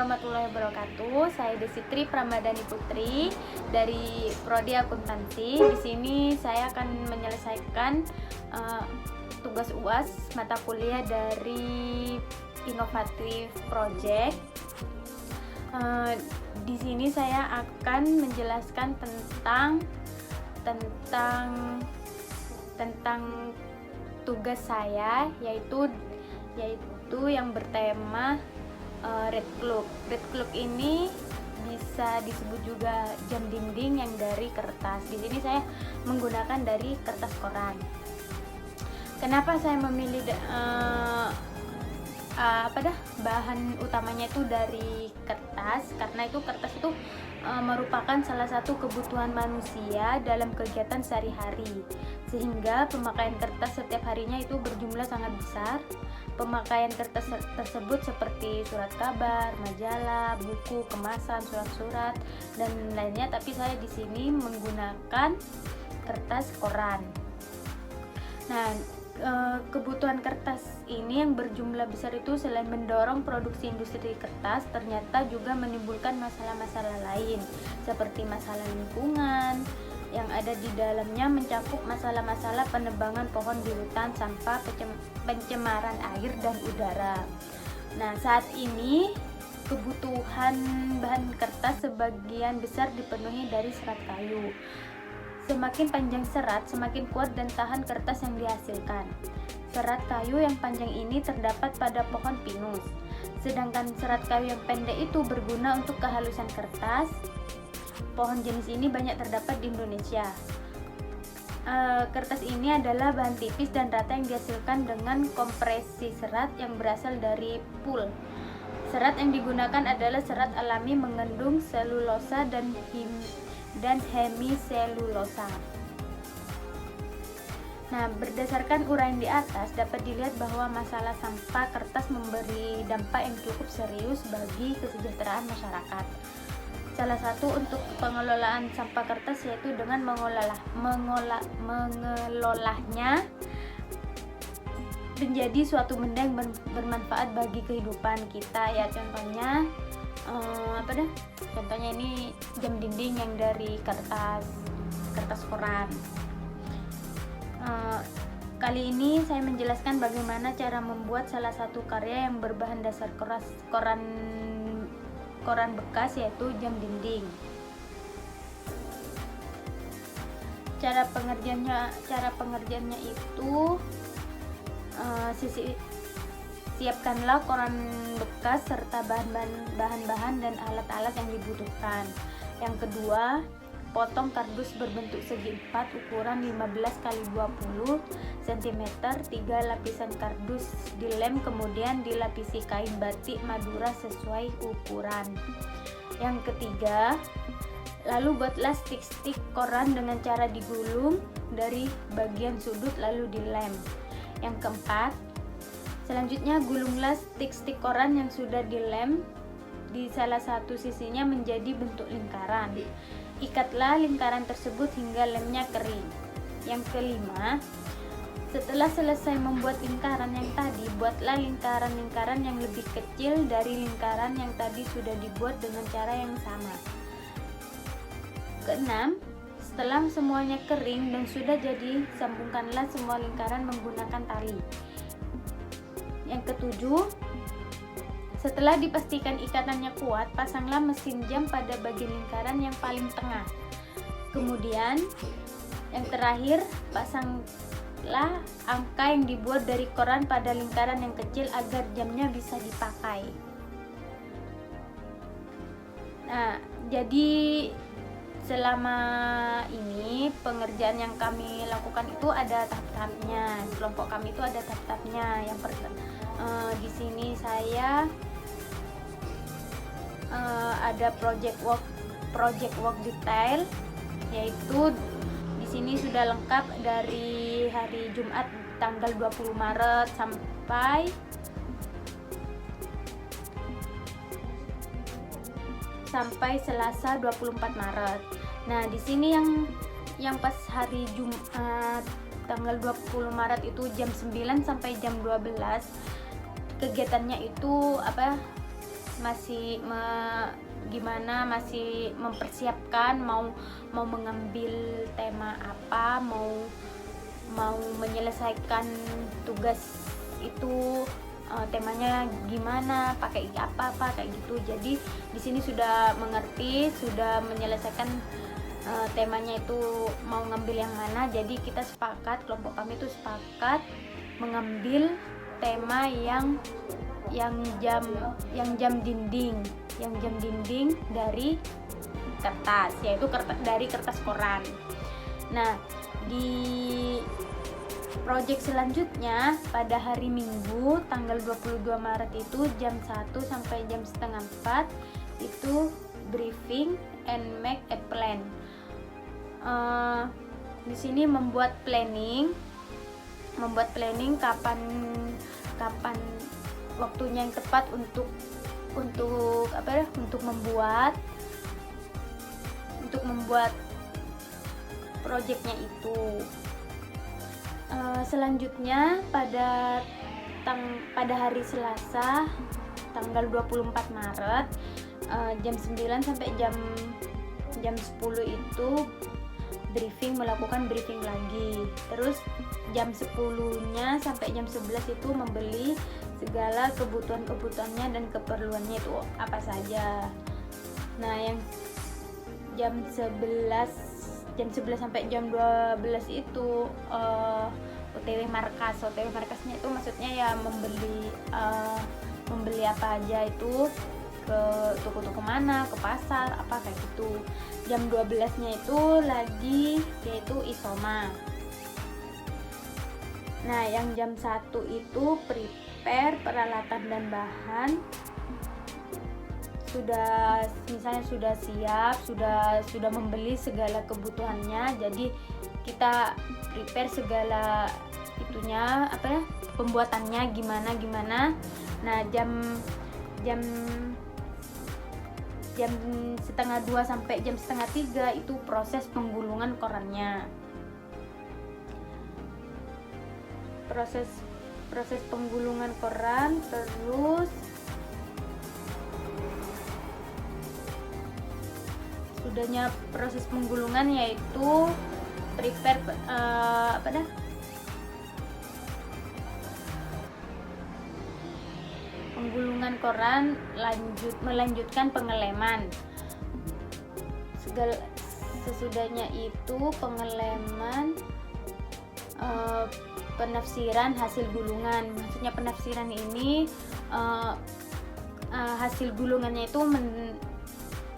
warahmatullahi wabarakatuh. Saya Desitri Pramadani Putri dari Prodi Akuntansi. Di sini saya akan menyelesaikan tugas UAS mata kuliah dari Inovatif Project. Di sini saya akan menjelaskan tentang tugas saya, yaitu yang bertema Red Clock. Red Clock ini bisa disebut juga jam dinding yang dari kertas. Di sini saya menggunakan dari kertas koran. Kenapa saya memilih bahan utamanya itu dari kertas? Karena itu kertas itu merupakan salah satu kebutuhan manusia dalam kegiatan sehari-hari, sehingga pemakaian kertas setiap harinya itu berjumlah sangat besar. Pemakaian kertas tersebut seperti surat kabar, majalah, buku, kemasan, surat-surat dan lainnya. Tapi saya di sini menggunakan kertas koran. Nah, kebutuhan kertas ini yang berjumlah besar itu selain mendorong produksi industri kertas, ternyata juga menimbulkan masalah-masalah lain seperti masalah lingkungan yang ada di dalamnya, mencakup masalah-masalah penebangan pohon di hutan, sampah, pencemaran air dan udara. Nah, saat ini kebutuhan bahan kertas sebagian besar dipenuhi dari serat kayu. Semakin panjang serat, semakin kuat dan tahan kertas yang dihasilkan. Serat kayu yang panjang ini terdapat pada pohon pinus, sedangkan serat kayu yang pendek itu berguna untuk kehalusan kertas. Pohon jenis ini banyak terdapat di Indonesia. Kertas ini adalah bahan tipis dan rata yang dihasilkan dengan kompresi serat yang berasal dari pul. Serat yang digunakan adalah serat alami mengandung selulosa dan hemiselulosa. Nah, berdasarkan uraian di atas dapat dilihat bahwa masalah sampah kertas memberi dampak yang cukup serius bagi kesejahteraan masyarakat. Salah satu untuk pengelolaan sampah kertas yaitu dengan mengelolanya menjadi suatu benda yang bermanfaat bagi kehidupan kita, ya contohnya contohnya ini jam dinding yang dari kertas koran. Kali ini saya menjelaskan bagaimana cara membuat salah satu karya yang berbahan dasar koran bekas, yaitu jam dinding. Cara pengerjaannya itu siapkanlah koran bekas serta bahan-bahan dan alat-alat yang dibutuhkan. Yang kedua, potong kardus berbentuk segi 4 ukuran 15x20 cm, 3 lapisan kardus dilem, kemudian dilapisi kain batik Madura sesuai ukuran. Yang ketiga, lalu buatlah stik-stik koran dengan cara digulung dari bagian sudut lalu dilem. Yang keempat, selanjutnya gulunglah stik-stik koran yang sudah dilem di salah satu sisinya menjadi bentuk lingkaran. Ikatlah lingkaran tersebut hingga lemnya kering. Yang kelima, setelah selesai membuat lingkaran yang tadi, buatlah lingkaran-lingkaran yang lebih kecil dari lingkaran yang tadi sudah dibuat dengan cara yang sama. Keenam, setelah semuanya kering dan sudah jadi, sambungkanlah semua lingkaran menggunakan tali. Yang ketujuh, setelah dipastikan ikatannya kuat, pasanglah mesin jam pada bagian lingkaran yang paling tengah. Kemudian, yang terakhir, pasanglah angka yang dibuat dari koran pada lingkaran yang kecil agar jamnya bisa dipakai. Nah, jadi selama ini pengerjaan yang kami lakukan itu ada tahap-tahapnya. Kelompok kami itu ada tahap-tahapnya. Yang pertama, di sini saya ada project work detail, yaitu di sini sudah lengkap dari hari Jumat tanggal 20 Maret sampai Selasa 24 Maret. Nah, di sini yang pas hari Jumat tanggal 20 Maret itu jam 9 sampai jam 12. Kegiatannya itu gimana, masih mempersiapkan mau mengambil tema apa, mau menyelesaikan tugas itu, temanya gimana, pakai apa kayak gitu. Jadi di sini sudah mengerti, sudah menyelesaikan temanya itu mau ngambil yang mana. Jadi kita sepakat, kelompok kami itu sepakat mengambil tema yang jam dinding dari kertas, yaitu dari kertas koran. Nah, di project selanjutnya pada hari Minggu tanggal 22 Maret itu jam 1 sampai jam setengah 4 itu briefing and make a plan. Di sini membuat planning kapan waktunya yang tepat untuk membuat proyeknya itu. Selanjutnya pada hari Selasa tanggal 24 Maret jam 9 sampai jam 10 itu melakukan briefing lagi. Terus jam 10-nya sampai jam 11 itu membeli segala kebutuhannya dan keperluannya itu apa saja. Nah, yang jam 11 sampai jam 12 itu OTW markasnya itu maksudnya ya membeli apa aja itu ke toko-toko mana, ke pasar, apa kayak gitu. Jam 12-nya itu lagi yaitu isoma. Nah, yang jam 1 itu prepare peralatan dan bahan. Sudah siap, sudah membeli segala kebutuhannya. Jadi kita prepare segala itunya, pembuatannya gimana. Nah, jam setengah 2 sampai jam setengah 3 itu proses penggulungan korannya. Proses penggulungan koran, terus sudahnya proses penggulungan yaitu prepare penggulungan koran, melanjutkan pengeleman. Sesudahnya itu pengeleman, penafsiran hasil gulungan. Maksudnya penafsiran ini hasil gulungannya itu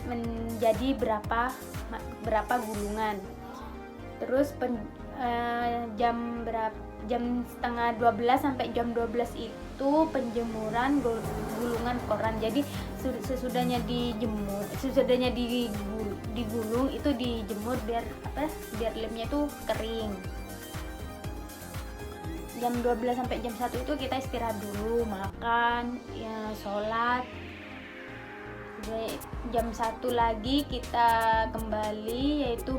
menjadi berapa gulungan. Terus jam setengah 12 sampai jam 12 itu penjemuran gulungan koran. Jadi sesudahnya digulung itu dijemur biar lemnya itu kering. Jam 12 sampai jam 1 itu kita istirahat dulu, makan, ya, sholat. Jam 1 lagi kita kembali yaitu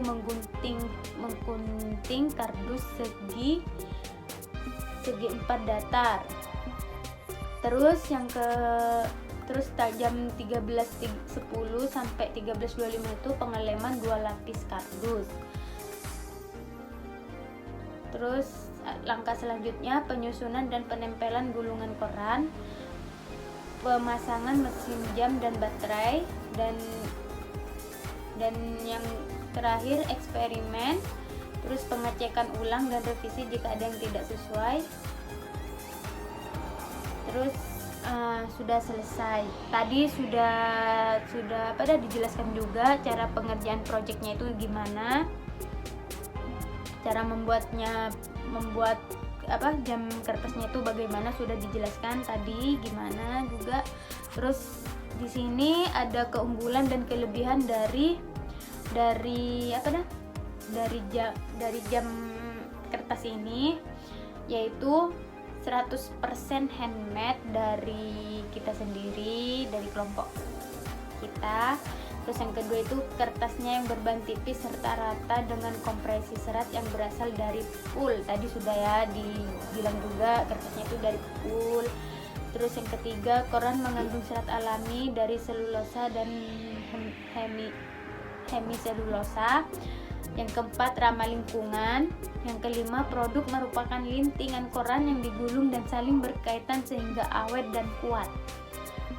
menggunting kardus segi 4 datar. Terus jam 13.10 sampai 13.25 itu pengeleman 2 lapis kardus. Terus langkah selanjutnya penyusunan dan penempelan gulungan koran, pemasangan mesin jam dan baterai, dan yang terakhir eksperimen. Terus pengecekan ulang dan revisi jika ada yang tidak sesuai. Terus sudah selesai. Tadi sudah dijelaskan juga cara pengerjaan proyeknya itu gimana, cara membuat jam kertasnya itu bagaimana, sudah dijelaskan tadi gimana juga. Terus di sini ada keunggulan dan kelebihan dari jam kertas ini, yaitu 100% handmade dari kita sendiri, dari kelompok kita. Terus yang kedua itu kertasnya yang berbahan tipis serta rata dengan kompresi serat yang berasal dari pool. Tadi sudah ya dibilang juga kertasnya itu dari pool. Terus yang ketiga, koran mengandung serat alami dari selulosa dan hemiselulosa. Yang keempat, ramah lingkungan. Yang kelima, produk merupakan lintingan koran yang digulung dan saling berkaitan sehingga awet dan kuat.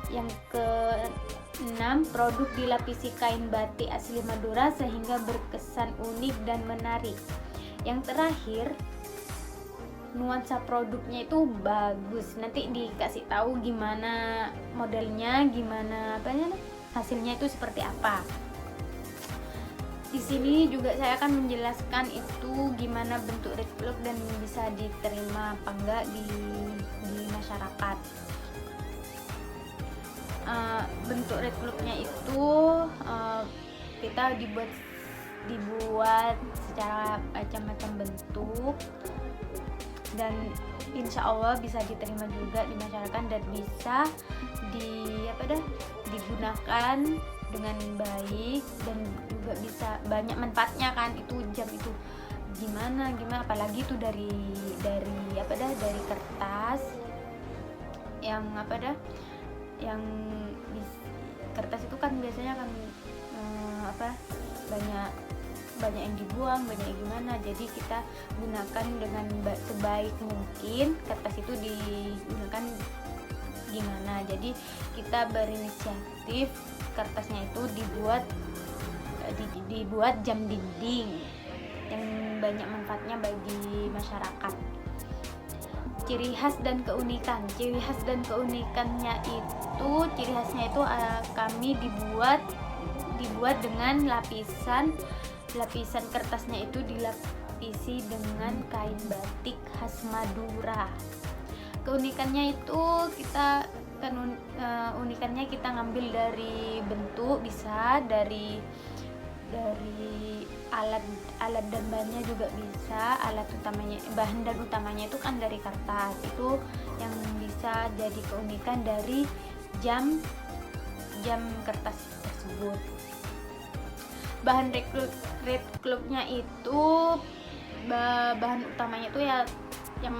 Yang keenam, produk dilapisi kain batik asli Madura sehingga berkesan unik dan menarik. Yang terakhir, nuansa produknya itu bagus. Nanti dikasih tahu gimana modelnya, gimana hasilnya itu seperti apa. Di sini juga saya akan menjelaskan itu gimana bentuk red cloak dan bisa diterima apa enggak di masyarakat. Bentuk red cloaknya itu kita dibuat secara macam-macam bentuk dan insya Allah bisa diterima juga di masyarakat dan bisa digunakan dengan baik dan juga bisa banyak manfaatnya kan. Itu jam itu gimana apalagi itu dari kertas yang kertas itu kan biasanya kan banyak yang dibuang, banyak yang gimana, jadi kita gunakan dengan sebaik mungkin. Kertas itu digunakan gimana, jadi kita berinisiatif kertasnya itu dibuat jam dinding yang banyak manfaatnya bagi masyarakat. Ciri khas dan keunikan. Ciri khas dan keunikannya itu, ciri khasnya itu kami dibuat dengan lapisan kertasnya itu dilapisi dengan kain batik khas Madura. Keunikannya itu unikannya kita ngambil dari bentuk, bisa dari alat dan bahannya juga bisa. Bahan dan utamanya itu kan dari kertas. Itu yang bisa jadi keunikan dari jam kertas tersebut. Bahan red cloaknya itu bahan utamanya itu ya yang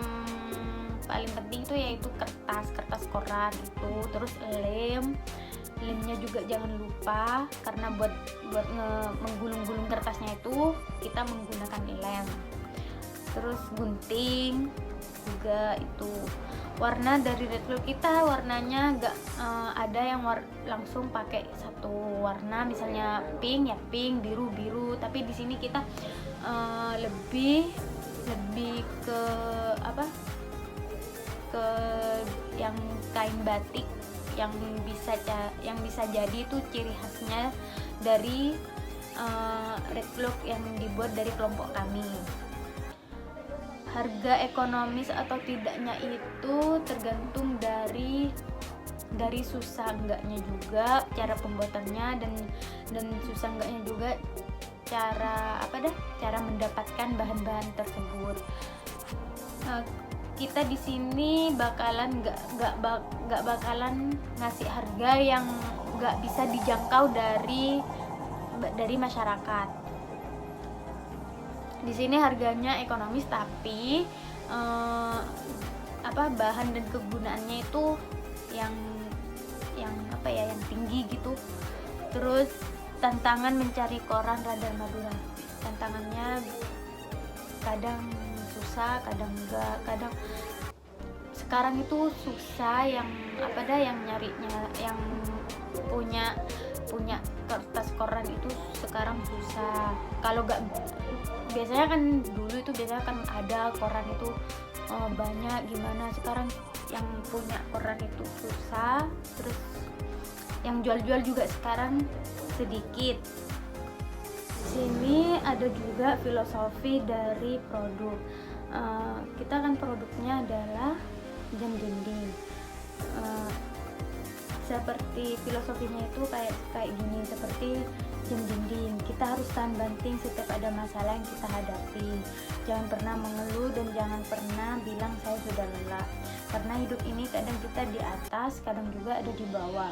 paling penting itu yaitu kertas koran itu. Terus lemnya juga jangan lupa, karena buat menggulung-gulung kertasnya itu kita menggunakan lem. Terus gunting juga itu. Warna dari red cloak kita warnanya nggak ada yang langsung pakai satu warna, misalnya pink ya pink, biru, tapi di sini kita lebih ke yang kain batik yang bisa jadi itu ciri khasnya dari red cloak yang dibuat dari kelompok kami. Harga ekonomis atau tidaknya itu tergantung dari susah enggaknya juga cara pembuatannya, dan susah enggaknya juga cara mendapatkan bahan-bahan tersebut. Kita di sini nggak bakalan ngasih harga yang nggak bisa dijangkau dari masyarakat. Di sini harganya ekonomis, tapi bahan dan kegunaannya itu yang tinggi gitu. Terus tantangan mencari koran radar Madura. Tantangannya kadang susah, kadang enggak. Kadang sekarang itu susah yang nyarinya, yang punya kertas koran itu sekarang susah. Kalau enggak, biasanya kan dulu itu ada koran itu banyak gimana. Sekarang yang punya koran itu susah. Terus yang jual-jual juga sekarang sedikit. Di sini ada juga filosofi dari produk. Kita kan produknya adalah jam dinding. Seperti filosofinya itu kayak gini, seperti jam dinding. Kita harus tahan banting setiap ada masalah yang kita hadapi. Jangan pernah mengeluh dan jangan pernah bilang saya sudah lelah. Karena hidup ini kadang kita di atas, kadang juga ada di bawah.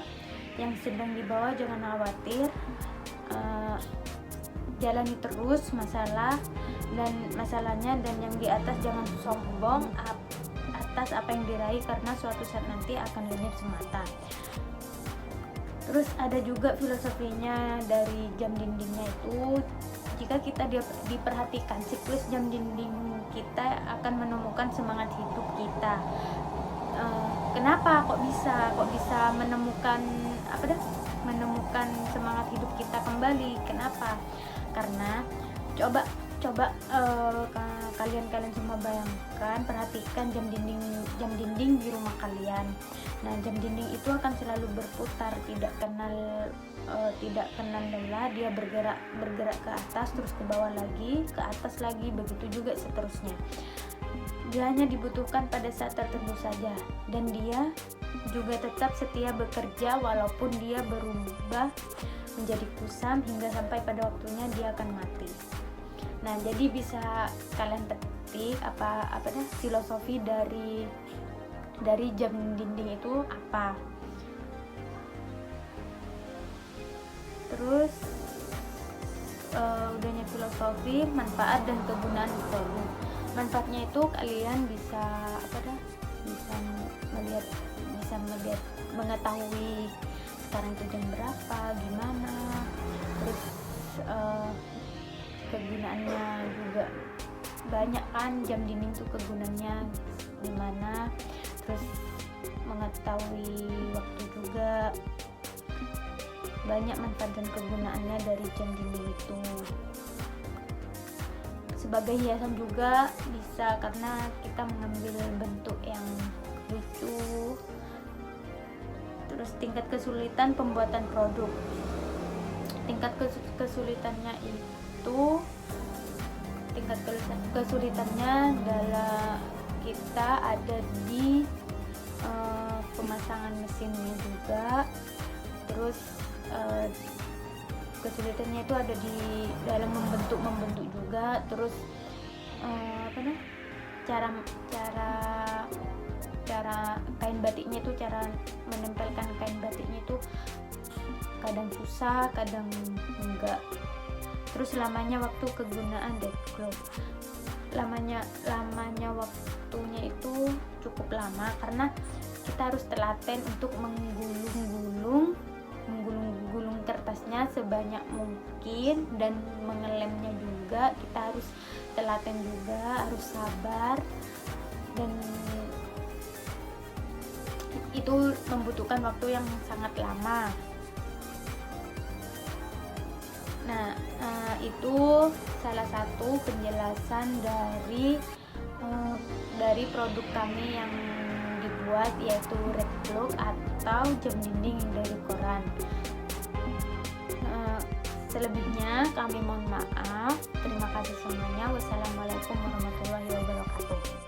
Yang sedang di bawah jangan khawatir, jalani terus masalahnya, dan yang di atas jangan sombong atas apa yang diraih karena suatu saat nanti akan lenyap semata. Terus ada juga filosofinya dari jam dindingnya itu, jika kita diperhatikan siklus jam dinding kita akan menemukan semangat hidup kita. Kenapa kok bisa menemukan semangat hidup kita kembali? Kenapa? Karena coba kalian semua bayangkan, perhatikan jam dinding di rumah kalian. Nah, jam dinding itu akan selalu berputar, tidak kenal lelah. Dia bergerak ke atas, terus ke bawah lagi, ke atas lagi, begitu juga seterusnya. Dia hanya dibutuhkan pada saat tertentu saja, dan dia juga tetap setia bekerja walaupun dia berubah menjadi kusam hingga sampai pada waktunya dia akan mati. Nah, jadi bisa kalian petik filosofi dari jam dinding itu apa. Terus udahnya filosofi, manfaat dan kegunaan produk. Manfaatnya itu kalian bisa mengetahui sekarang itu jam berapa, gimana. Terus kegunaannya juga banyak kan, jam dinding tuh kegunaannya gimana. Terus mengetahui waktu juga, banyak manfaat dan kegunaannya dari jam dinding itu. Sebagai hiasan juga bisa, karena kita mengambil bentuk yang lucu. Terus tingkat kesulitan pembuatan produk. Tingkat kesulitannya adalah kita ada di pemasangan mesinnya juga. Terus kesulitannya itu ada di dalam membentuk juga. Terus cara kain batiknya itu, cara menempelkan kain batiknya itu kadang susah, kadang enggak. Terus lamanya waktu kegunaan deadcloth. Lamanya waktunya itu cukup lama karena kita harus telaten untuk menggulung kertasnya sebanyak mungkin, dan mengelemnya juga kita harus telaten juga, harus sabar, dan itu membutuhkan waktu yang sangat lama. Nah, itu salah satu penjelasan dari produk kami yang dibuat, yaitu red block atau jam dinding dari koran. Selebihnya kami mohon maaf. Terima kasih semuanya. Wassalamualaikum warahmatullahi wabarakatuh.